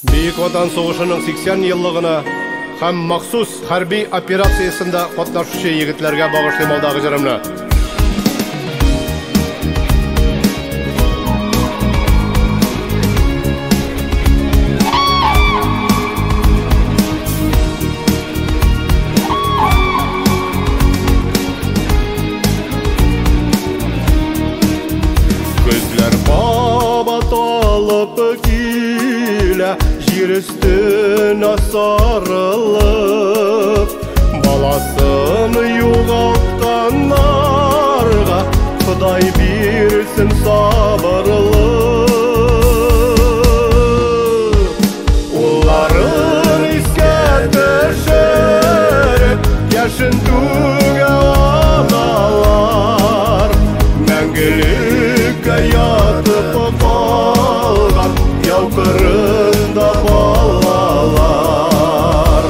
Бейік Отан соғышының 80 еллыгына һәм махсус хәрби операциясында катнашучы егетләргә багышлый җырымны. Күзләр кабаталып килә, җир өстенә сарылып, баласын югалтканнарга Ходай бирсен сабырлык. Улларын искә төшереп, яшен түгә аналар, мәңгелеккә ятып калган яу кырында балалар.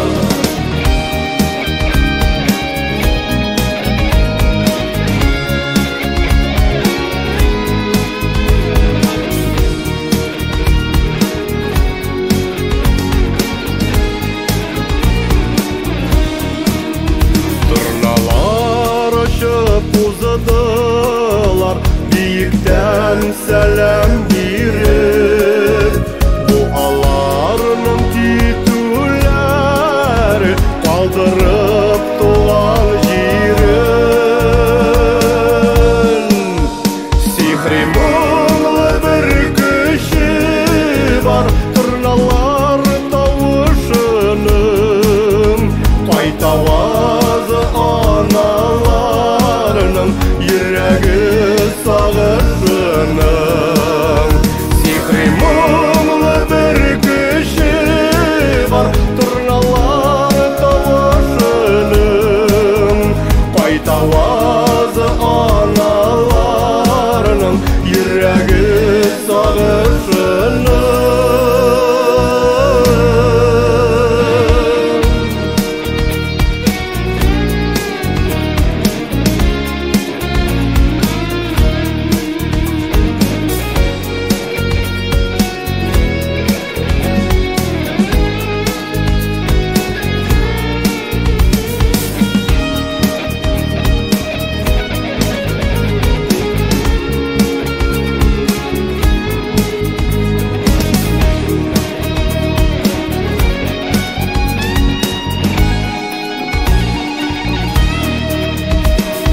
Торналар очып уздылар, биектән сәлам биреп, бу аларның титүләре калдырып туган җирен. Сихри моңлы бер көче бар торналар тавышының, кайта авазы аналарның йөрәге сагышының. Сихри моңлы бер көче бар торналар тавышының, кайта авазы аналарның йөрәге сагышының.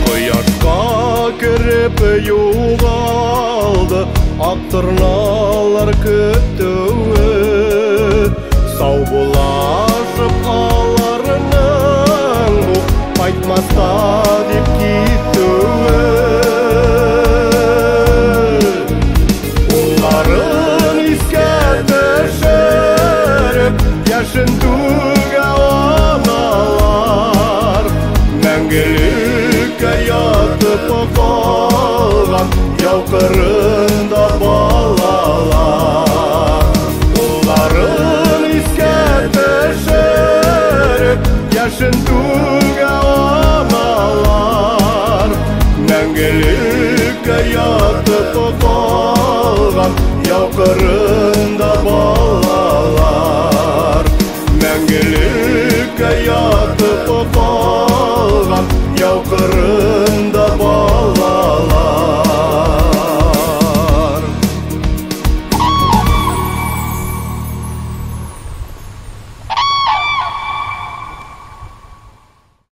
Кояшка кереп югалды ак торна